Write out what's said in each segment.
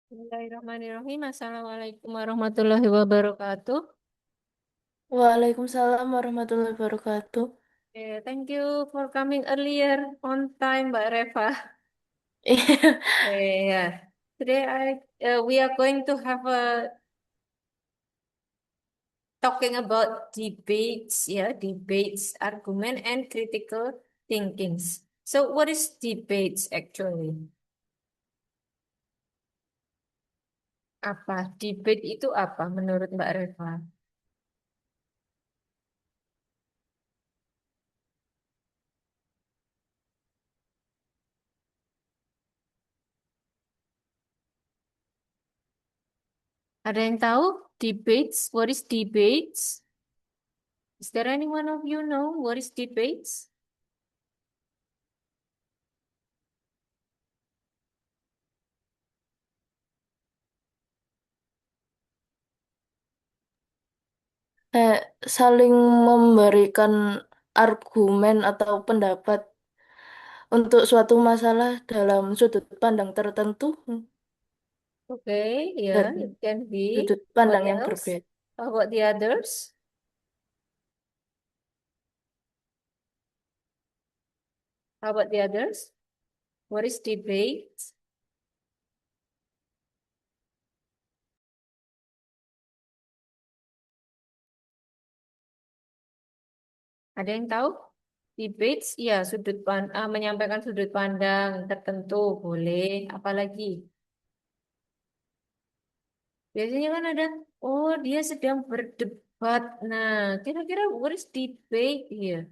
Bismillahirrahmanirrahim. Assalamualaikum warahmatullahi wabarakatuh. Waalaikumsalam warahmatullahi wabarakatuh. Thank you for coming earlier on time, Mbak Reva. Iya. Yeah. Today we are going to have a talking about debates, debates, argument, and critical thinkings. So, what is debates actually? Apa? Debate itu apa menurut Mbak Reva? Ada yang tahu debates? What is debates? Is there any one of you know what is debates? Eh, Saling memberikan argumen atau pendapat untuk suatu masalah dalam sudut pandang tertentu Okay, yeah, dari it can be. sudut What pandang yang else? berbeda. How about the others? How about the others? What is debate? Ada yang tahu? Debates, ya, menyampaikan sudut pandang tertentu boleh. Apalagi? Biasanya kan ada, oh dia sedang berdebat. Nah, kira-kira what is debate? Iya,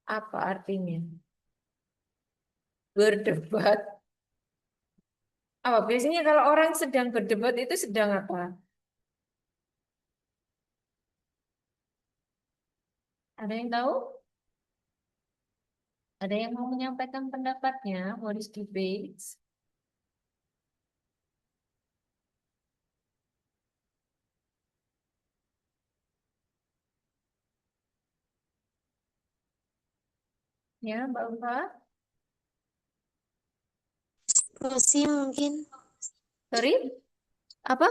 apa artinya? Berdebat. Apa? Biasanya kalau orang sedang berdebat itu sedang apa? Ada yang tahu? Ada yang mau menyampaikan pendapatnya? What is debates? Ya, Mbak Ulfa. Diskusi mungkin. Sorry, apa?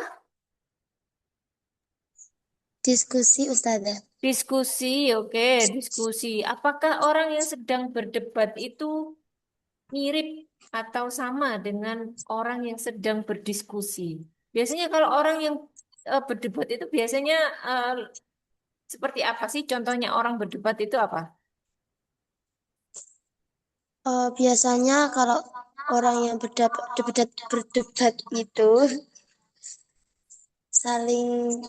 Diskusi Ustazah. Diskusi, oke, diskusi. Apakah orang yang sedang berdebat itu mirip atau sama dengan orang yang sedang berdiskusi? Biasanya kalau orang yang berdebat itu biasanya eh, seperti apa sih? Contohnya orang berdebat itu apa? Biasanya kalau orang yang berdebat itu saling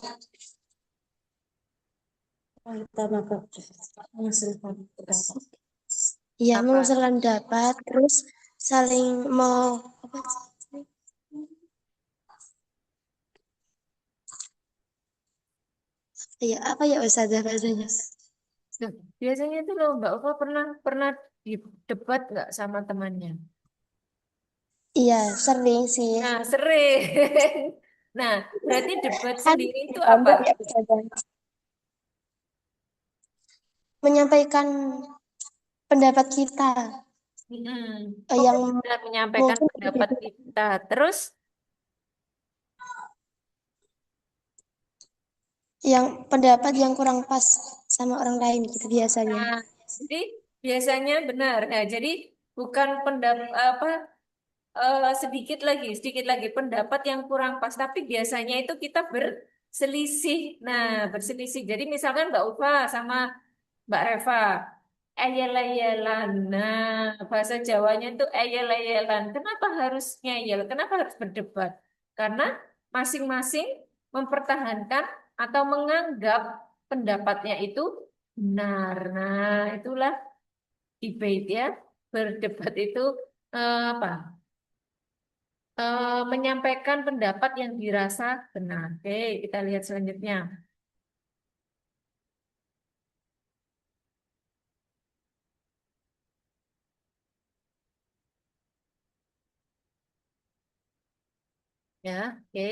mengusulkan pendapat. Iya, Apa? mengusulkan pendapat, terus saling mau apa sih? Iya, apa ya Ustazah bahasanya? Nah, biasanya itu loh Mbak Ulfa pernah pernah di debat nggak sama temannya? Iya, sering sih. Nah, sering. Nah, berarti debat Kan sendiri itu apa? ditonton ya Ustazah. Menyampaikan pendapat kita Oh, yang kita menyampaikan mungkin pendapat berbeda. kita. Terus, Yang pendapat yang kurang pas sama orang lain gitu biasanya. nah, jadi biasanya benar. Nah, jadi bukan pendapat apa sedikit lagi pendapat yang kurang pas, tapi biasanya itu kita berselisih. Nah, berselisih. Jadi misalkan Mbak Ufa sama Mbak Reva, eyel-eyelan. Nah, bahasa Jawanya itu eyel-eyelan. Kenapa harus ngeyel? Kenapa harus berdebat? Karena masing-masing mempertahankan atau menganggap pendapatnya itu benar. Nah, itulah debate ya. Berdebat itu apa? Menyampaikan pendapat yang dirasa benar. Oke, kita lihat selanjutnya. Ya, oke.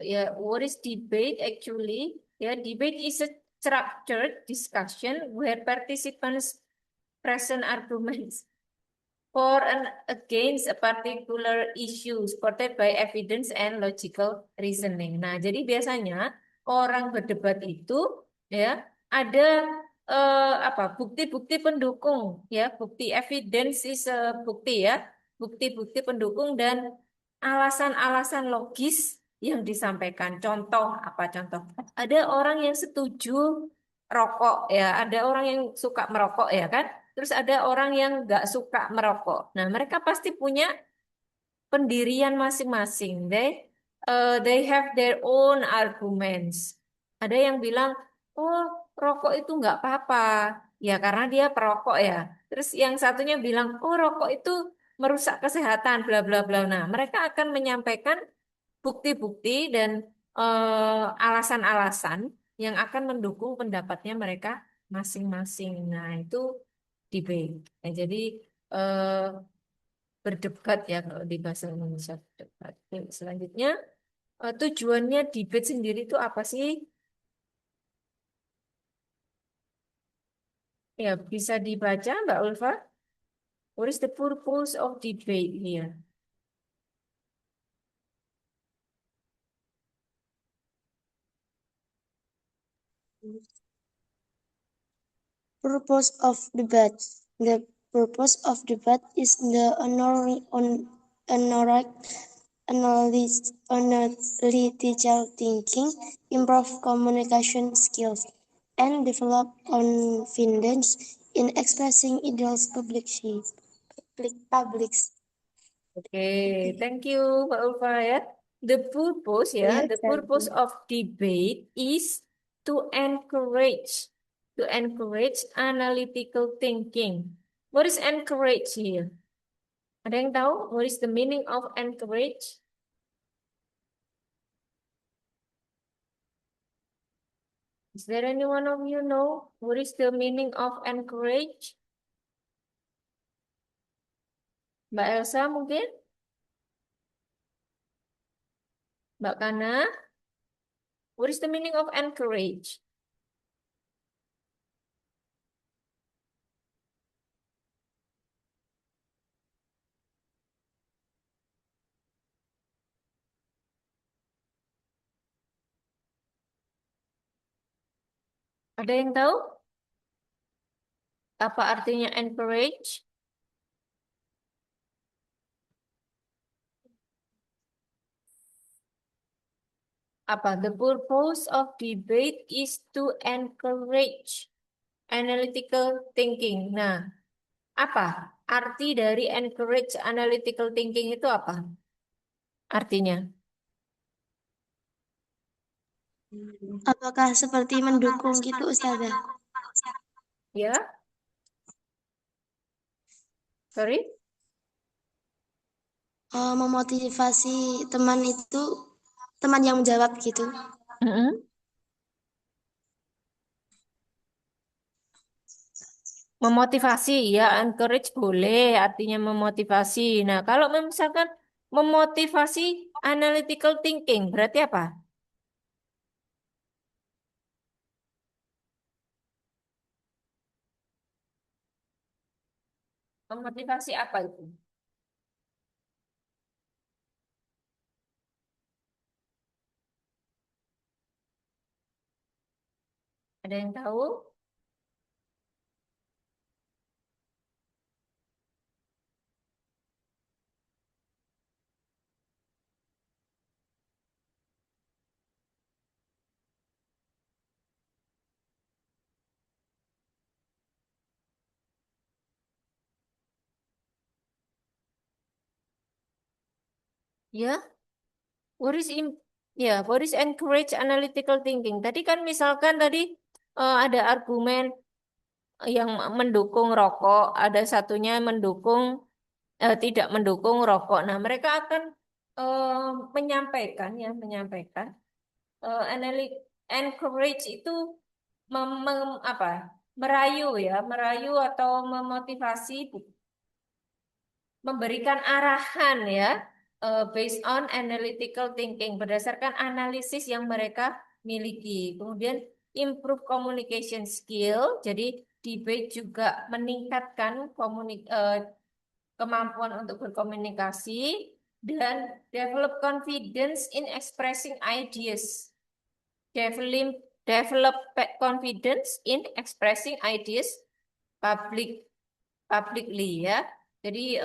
Ya, what is debate actually? Ya, debate is a structured discussion where participants present arguments. for and against a particular issue supported by evidence and logical reasoning. Nah, jadi biasanya orang berdebat itu ya ada apa bukti-bukti pendukung ya, bukti evidence is bukti ya, bukti-bukti pendukung dan alasan-alasan logis yang disampaikan. Contoh apa contoh? Ada orang yang setuju rokok ya, ada orang yang suka merokok ya kan? Terus ada orang yang nggak suka merokok. Nah, mereka pasti punya pendirian masing-masing. They have their own arguments. Ada yang bilang, oh, rokok itu nggak apa-apa. Ya, karena dia perokok ya. Terus yang satunya bilang, oh, rokok itu merusak kesehatan, bla bla bla. Nah, mereka akan menyampaikan bukti-bukti dan alasan-alasan yang akan mendukung pendapatnya mereka masing-masing. Nah, itu debate. Nah, jadi eh, berdebat ya kalau di bahasa Indonesia berdebat. Oke, selanjutnya tujuannya debate sendiri itu apa sih? Ya, bisa dibaca Mbak Ulfa. What is the purpose of debate here? Purpose of debate. The purpose of debate is the analytical thinking, improve communication skills, and develop confidence in expressing ideas publicly. Publics. Oke, thank you Mbak Ulfa ya. The purpose ya, Yes, the purpose of debate is to encourage analytical thinking. What is encourage here? Ada yang tahu? What is the meaning of encourage? Is there any one of you know what is the meaning of encourage? Mbak Elsa mungkin? Mbak Kana? What is the meaning of encourage? Ada yang tahu apa artinya encourage? Apa? The purpose of debate is to encourage analytical thinking. Nah, apa? Arti dari encourage analytical thinking itu apa? Artinya? Apakah seperti mendukung gitu, Ustazah? Ya, sorry? Memotivasi teman itu, teman yang menjawab gitu. Mm-mm. Memotivasi, ya encourage boleh, artinya memotivasi. Nah, kalau misalkan memotivasi analytical thinking, berarti apa? Memotivasi apa itu? Ada yang tahu? Ya, what is encourage analytical thinking? Tadi kan misalkan tadi ada argumen yang mendukung rokok, ada satunya mendukung tidak mendukung rokok. Nah, mereka akan eh, menyampaikan ya, menyampaikan encourage itu apa? Merayu ya, merayu atau memotivasi, memberikan arahan ya, based on analytical thinking berdasarkan analisis yang mereka miliki. Kemudian improve communication skill. Jadi debate juga meningkatkan kemampuan untuk berkomunikasi, dan develop confidence in expressing ideas. Develop confidence in expressing ideas publicly ya. Jadi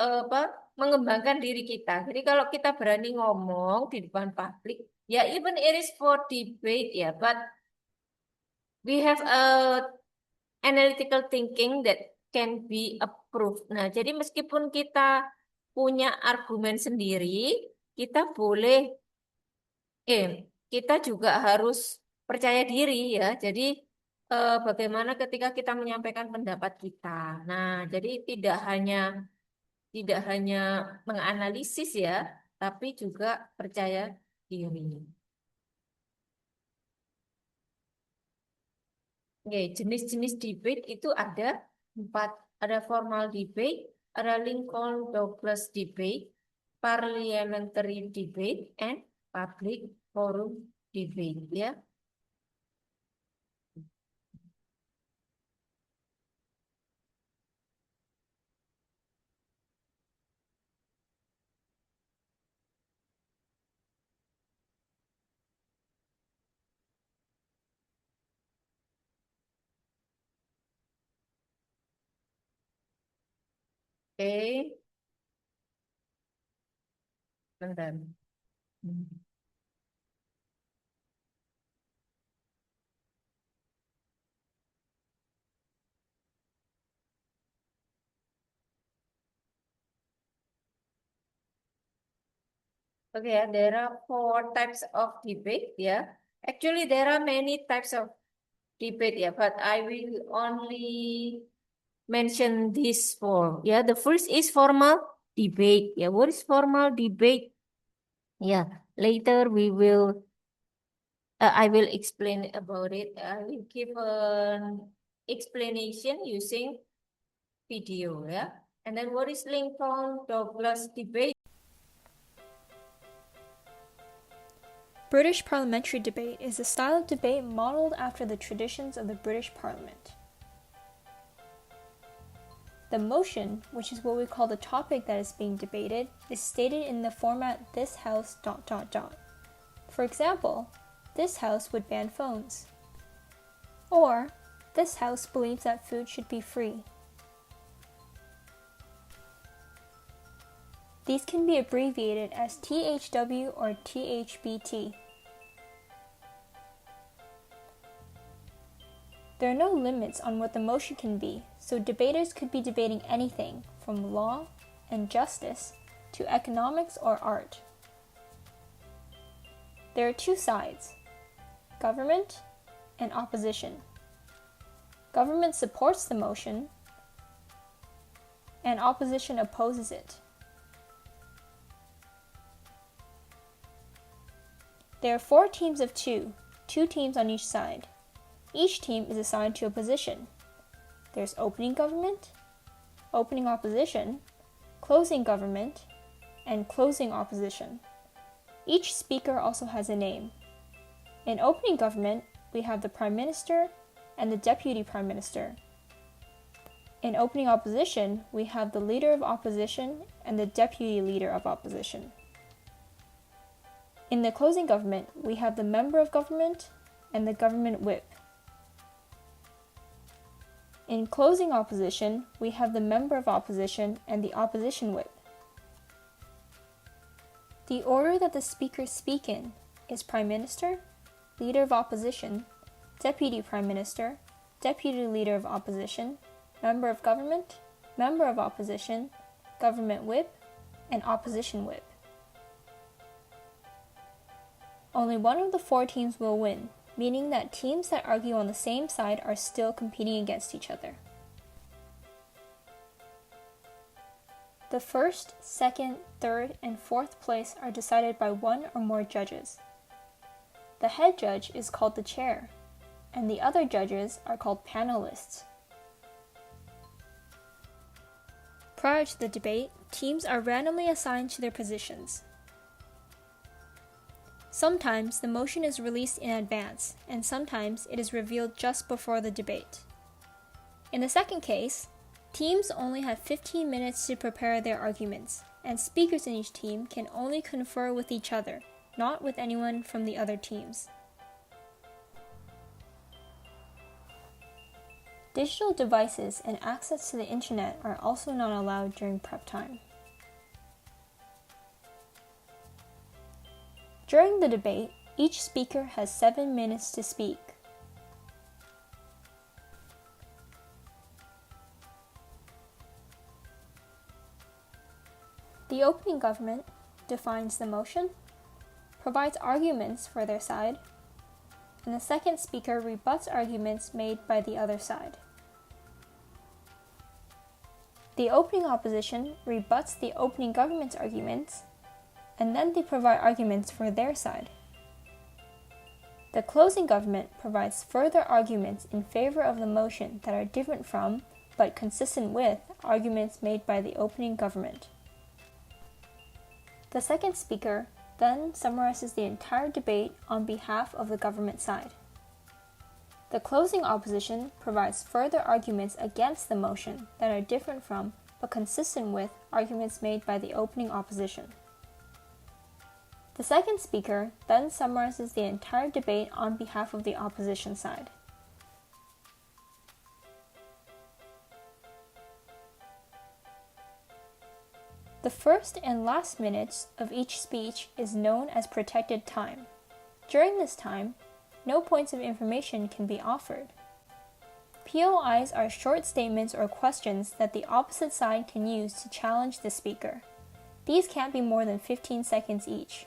mengembangkan diri kita. Jadi kalau kita berani ngomong di depan publik, ya even it is for debate ya, but we have a analytical thinking that can be approved. Nah, jadi meskipun kita punya argumen sendiri, kita boleh, kita juga harus percaya diri ya. Jadi bagaimana ketika kita menyampaikan pendapat kita. Nah, jadi tidak hanya menganalisis ya, tapi juga percaya diri. Oke, jenis-jenis debate itu ada 4. Ada formal debate, ada Lincoln-Douglas debate, parliamentary debate, and public forum debate ya. Oke, bentar. Okay, there are 4 types of debate, yeah. Actually, there are many types of debate, yeah, but I will only mention these 4. Yeah, the first is formal debate. Yeah, what is formal debate? Yeah, later I will explain about it. I will give an explanation using video, yeah. And then what is Lincoln-Douglas debate? British parliamentary debate is a style of debate modeled after the traditions of the British Parliament. The motion, which is what we call the topic that is being debated, is stated in the format "this house ... For example, this house would ban phones. Or, this house believes that food should be free. These can be abbreviated as THW or THBT. There are no limits on what the motion can be, so debaters could be debating anything from law and justice to economics or art. There are 2 sides, government and opposition. Government supports the motion, and opposition opposes it. There are 4 teams of 2 teams on each side. Each team is assigned to a position. There's opening government, opening opposition, closing government, and closing opposition. Each speaker also has a name. In opening government, we have the Prime Minister and the Deputy Prime Minister. In opening opposition, we have the Leader of Opposition and the Deputy Leader of Opposition. In the closing government, we have the Member of Government and the Government Whip. In closing opposition, we have the Member of Opposition and the Opposition Whip. The order that the speakers speak in is Prime Minister, Leader of Opposition, Deputy Prime Minister, Deputy Leader of Opposition, Member of Government, Member of Opposition, Government Whip, and Opposition Whip. Only one of the 4 teams will win, meaning that teams that argue on the same side are still competing against each other. The first, second, third, and fourth place are decided by 1 or more judges. The head judge is called the chair, and the other judges are called panelists. Prior to the debate, teams are randomly assigned to their positions. Sometimes the motion is released in advance, and sometimes it is revealed just before the debate. In the second case, Teams only have 15 minutes to prepare their arguments, and speakers in each team can only confer with each other, not with anyone from the other teams. Digital devices and access to the internet are also not allowed during prep time. During the debate, each speaker has 7 minutes to speak. The opening government defines the motion, provides arguments for their side, and the second speaker rebuts arguments made by the other side. The opening opposition rebuts the opening government's arguments, and then they provide arguments for their side. The closing government provides further arguments in favor of the motion that are different from, but consistent with, arguments made by the opening government. The second speaker then summarizes the entire debate on behalf of the government side. The closing opposition provides further arguments against the motion that are different from, but consistent with, arguments made by the opening opposition. The second speaker then summarizes the entire debate on behalf of the opposition side. The first and last minutes of each speech is known as protected time. During this time, no points of information can be offered. POIs are short statements or questions that the opposite side can use to challenge the speaker. These can't be more than 15 seconds each.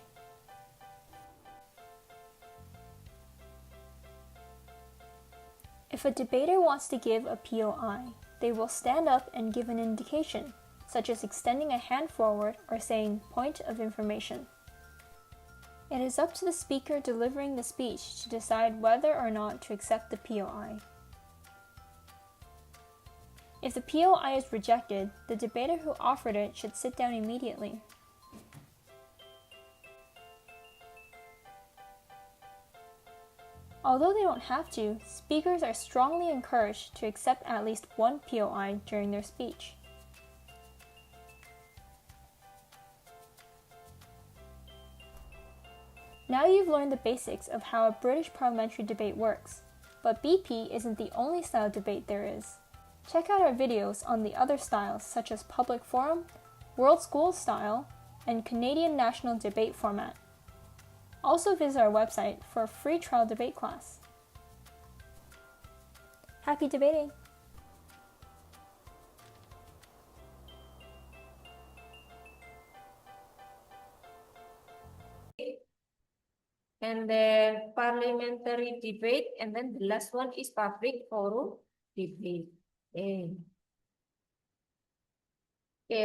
If a debater wants to give a POI, they will stand up and give an indication, such as extending a hand forward or saying point of information. It is up to the speaker delivering the speech to decide whether or not to accept the POI. If the POI is rejected, the debater who offered it should sit down immediately. Although they don't have to, speakers are strongly encouraged to accept at least one POI during their speech. Now you've learned the basics of how a British parliamentary debate works, but BP isn't the only style of debate there is. Check out our videos on the other styles such as public forum, world school style, and Canadian national debate format. Also visit our website for a free trial debate class. Happy debating! And then parliamentary debate, and then the last one is public forum debate. Okay,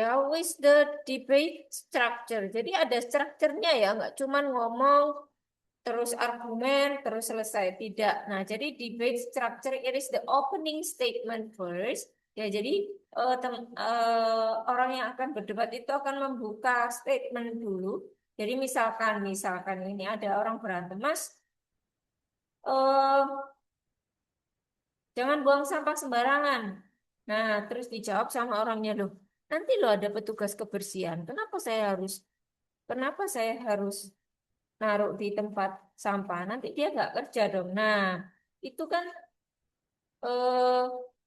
how is the debate structure? Jadi ada strukturnya ya, nggak cuman ngomong terus argumen terus selesai, tidak. Nah, jadi debate structure it is the opening statement first. Ya, jadi orang yang akan berdebat itu akan membuka statement dulu. Jadi misalkan ini ada orang berantem, Mas, jangan buang sampah sembarangan. Nah, terus dijawab sama orangnya, loh, nanti lo ada petugas kebersihan. Kenapa saya harus naruh di tempat sampah? Nanti dia nggak kerja dong. Nah, itu kan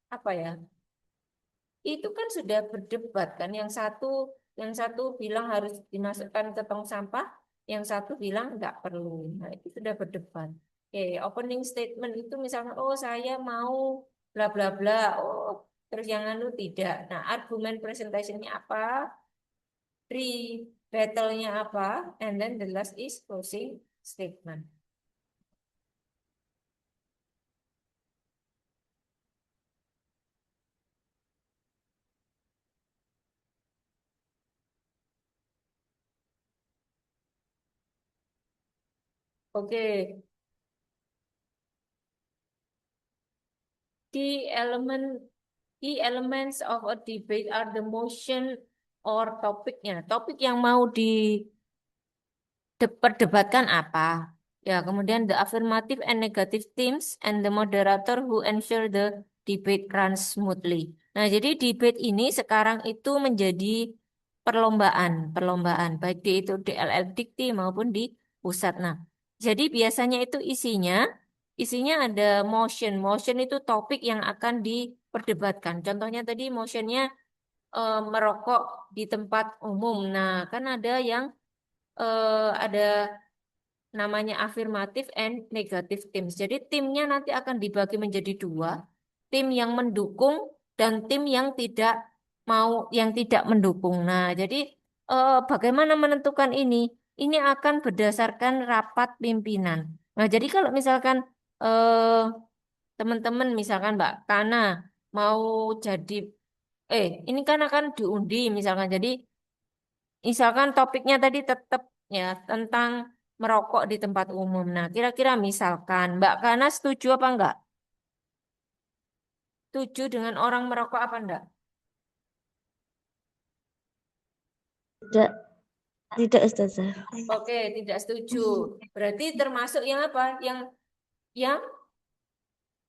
apa ya? Itu kan sudah berdebat kan. Yang satu bilang harus dimasukkan ke tong sampah, yang satu bilang nggak perlu. Nah, itu sudah berdebat. Oke, opening statement itu misalnya, oh saya mau bla bla bla, oh terus yang anu tidak. Nah, argumen presentationnya apa, rebuttalnya apa, and then the last is closing statement. Oke. Key elements of a debate are the motion or topiknya. Topik yang mau diperdebatkan apa? Ya, kemudian the affirmative and negative themes and the moderator who ensure the debate runs smoothly. Nah, jadi debate ini sekarang itu menjadi perlombaan, baik di itu di LL Dikti maupun di pusat. Nah, jadi biasanya itu isinya ada motion. Motion itu topik yang akan diperdebatkan. Contohnya tadi motionnya merokok di tempat umum. Nah, kan ada namanya afirmatif and negatif teams. Jadi timnya nanti akan dibagi menjadi dua, tim yang mendukung dan tim yang tidak mendukung. Nah, jadi bagaimana menentukan ini? Ini akan berdasarkan rapat pimpinan. Nah, jadi kalau misalkan eh, teman-teman, misalkan Mbak Kana mau jadi, ini kan akan diundi misalkan. Jadi misalkan topiknya tadi tetap ya tentang merokok di tempat umum. Nah, kira-kira misalkan Mbak Kana setuju apa enggak? Setuju dengan orang merokok apa enggak? Tidak, tidak Ustazah. Oke, tidak setuju. Berarti termasuk yang apa? Yang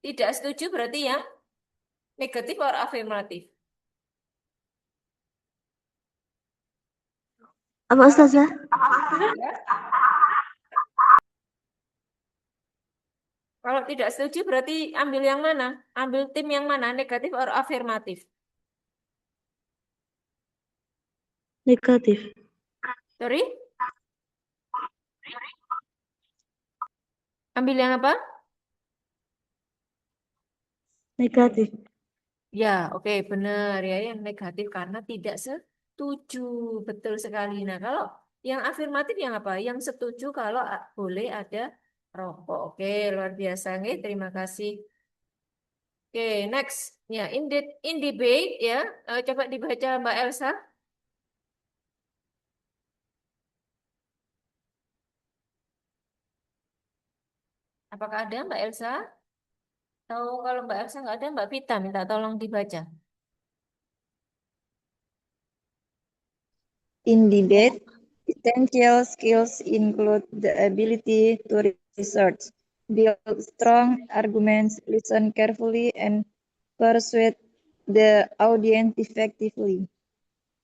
tidak setuju berarti yang negatif atau afirmatif? Apa Ustazah? Ya. Kalau tidak setuju berarti ambil yang mana? Ambil tim yang mana? Negatif atau afirmatif? Negatif. Sorry? Ambil yang apa? Negatif. Ya, oke, benar ya, yang negatif karena tidak setuju, betul sekali. Nah, kalau yang afirmatif yang apa? Yang setuju kalau boleh ada rokok. Oke, luar biasa, nih. Terima kasih. Oke, next. Ya, in debate ya. Coba dibaca Mbak Elsa. Apakah ada Mbak Elsa? Tahu kalau Mbak Elsa nggak ada, Mbak Vita minta tolong dibaca. In debate, essential skills include the ability to research, build strong arguments, listen carefully, and persuade the audience effectively.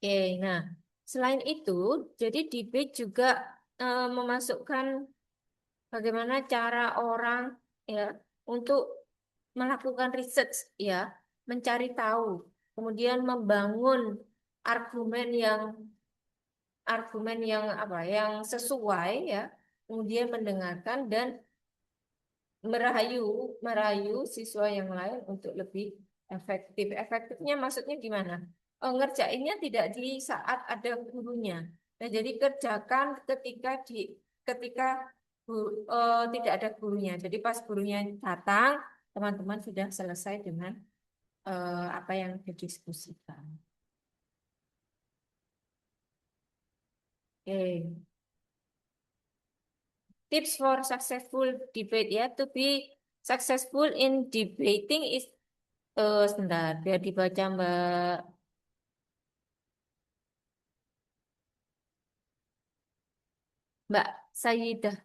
Oke, nah selain itu, jadi debate juga memasukkan bagaimana cara orang ya untuk melakukan research ya, mencari tahu, kemudian membangun argumen yang apa yang sesuai ya, kemudian mendengarkan dan merayu merayu siswa yang lain untuk lebih efektif. Efektifnya maksudnya gimana? Ngerjainnya tidak di saat ada gurunya. Nah, jadi kerjakan ketika tidak ada gurunya. Jadi pas gurunya datang, teman-teman sudah selesai dengan apa yang didiskusikan. Oke. Tips for successful debate ya. To be successful in debating is sebentar, biar dibaca Mbak Sayidah.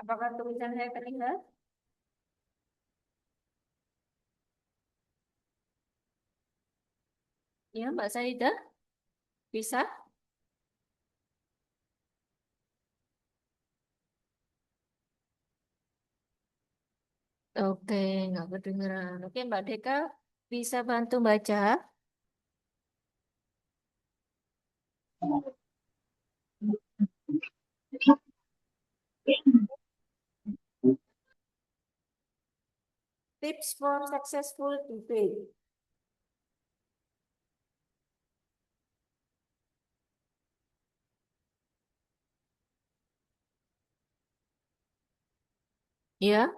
Apakah tulisan saya terlihat? Ya, Mbak Sayidah, bisa? Oke, nggak kedengeran. Oke, Mbak Deka, bisa bantu baca? Tips for successful debate. Ya,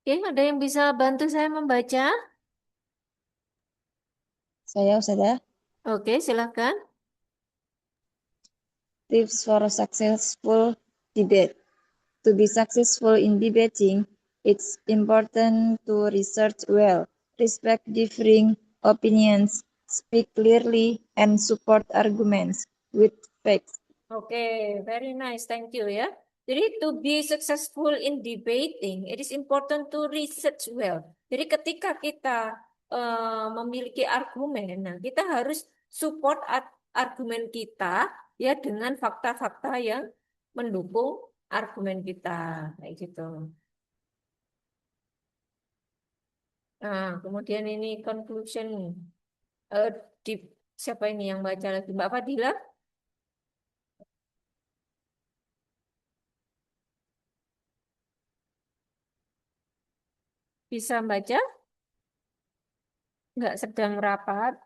oke, ada yang bisa bantu saya membaca? Saya Ustazah. Oke, silakan. Tips for a successful debate. To be successful in debating, it's important to research well. respect differing opinions, speak clearly, and support arguments with facts. Oke, very nice. Thank you ya. Jadi to be successful in debating, it is important to research well. Jadi ketika kita memiliki argumen, nah kita harus support argumen kita ya dengan fakta-fakta yang mendukung argumen kita, kayak gitu. Nah, kemudian ini conclusion eh, di siapa ini yang baca lagi? Mbak Fadila? Bisa baca? Nggak sedang rapat.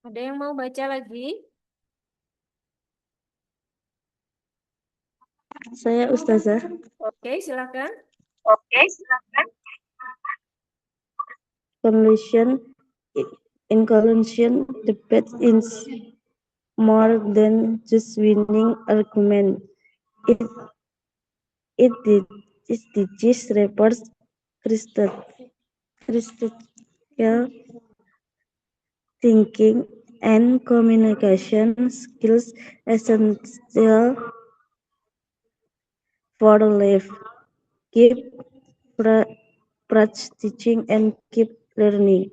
Ada yang mau baca lagi? Saya Ustazah. Oke, silakan. Conclusion. In conclusion, debate is more than just winning argument. It it teaches reports critical thinking and communication skills essential for life. Keep practicing and keep learning.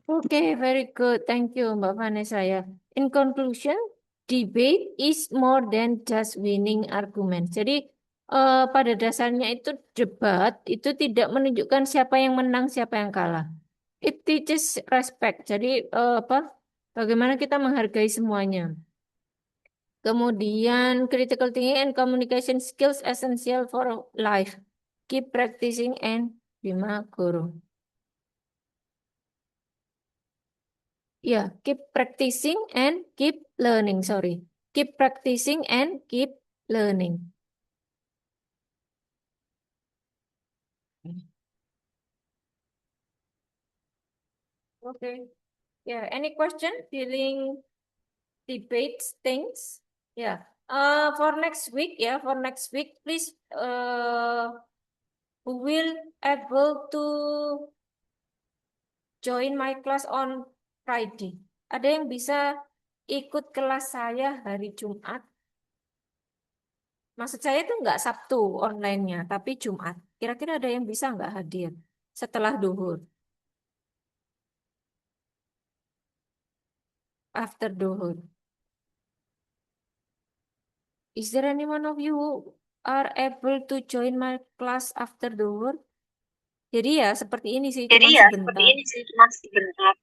Oke, very good. Thank you, Mbak Vanessa ya. In conclusion, debate is more than just winning argument. Jadi pada dasarnya itu debat itu tidak menunjukkan siapa yang menang, siapa yang kalah. It teaches respect. Jadi apa? Bagaimana kita menghargai semuanya. Kemudian critical thinking and communication skills essential for life. Keep practicing and bima guru. Yeah, keep practicing and keep learning. Sorry. Keep practicing and keep learning. Okay. Yeah, any question dealing debates things? Yeah. For next week, for next week, please who will able to join my class on Friday. Ada yang bisa ikut kelas saya hari Jumat? Maksud saya itu nggak Sabtu online-nya, tapi Jumat. Kira-kira ada yang bisa nggak hadir setelah duhur, after duhur? Is there any one of you who are able to join my class after duhur? Jadi ya seperti ini sih, cuma sebentar.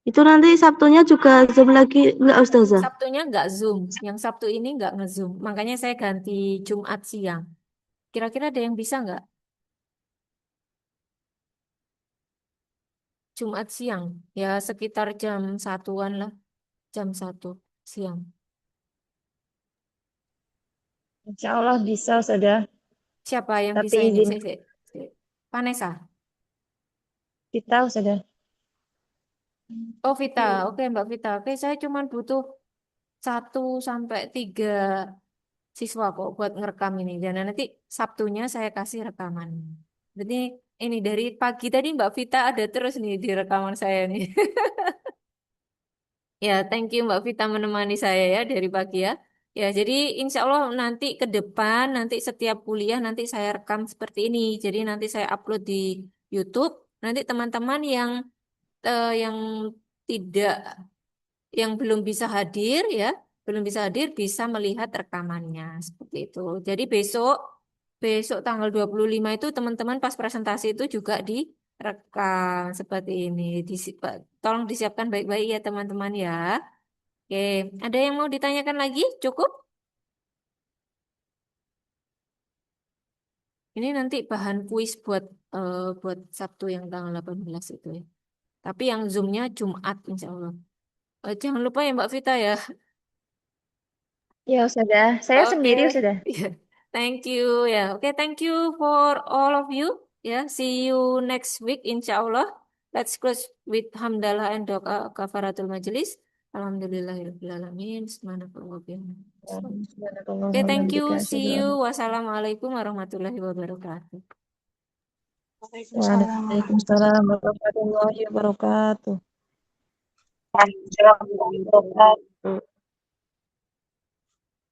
Itu nanti Sabtunya juga Zoom lagi enggak Ustazah? Sabtunya nggak Zoom, yang Sabtu ini nggak nge-Zoom. Makanya saya ganti Jumat siang. Kira-kira ada yang bisa nggak? Jumat siang, ya sekitar jam 1-an lah, jam 1 siang. Insya Allah bisa, sudah. Siapa yang Tapi bisa ini? izin Vanessa. kita sudah. Oh Vita, oke Mbak Vita. Oke, saya cuma butuh 1 sampai 3 siswa kok buat ngerekam ini. Dan nanti Sabtunya saya kasih rekaman. Jadi ini dari pagi tadi Mbak Vita ada terus nih di rekaman saya nih. Ya, thank you Mbak Vita menemani saya ya dari pagi ya. Ya, jadi insya Allah nanti ke depan, nanti setiap kuliah nanti saya rekam seperti ini. Jadi nanti saya upload di YouTube. Nanti teman-teman yang tidak, yang belum bisa hadir ya, belum bisa hadir bisa melihat rekamannya seperti itu. Jadi besok, besok tanggal 25 itu teman-teman pas presentasi itu juga direkam seperti ini. Tolong disiapkan baik-baik ya teman-teman ya. Oke, ada yang mau ditanyakan lagi? Cukup? Ini nanti bahan kuis buat Sabtu yang tanggal 18 itu ya. Tapi yang Zoom-nya Jumat insya Allah. Jangan lupa ya Mbak Vita ya. Ya, sudah. Saya Oke, sendiri sudah. ya. Thank you ya. Oke, thank you for all of you. Ya, see you next week insya Allah. Let's close with hamdalah and doa kafaratul majelis. Alhamdulillahirobbilalamin. Subhanakallahumma wa bihamdika. Subhanakallahumma Oke, wa thank you. bihamdika, See asyhadu an you. la Wassalamualaikum warahmatullahi wabarakatuh. Waalaikumsalam warahmatullahi Waalaikumsalam warahmatullahi wabarakatuh. Waalaikumsalam warahmatullahi wabarakatuh.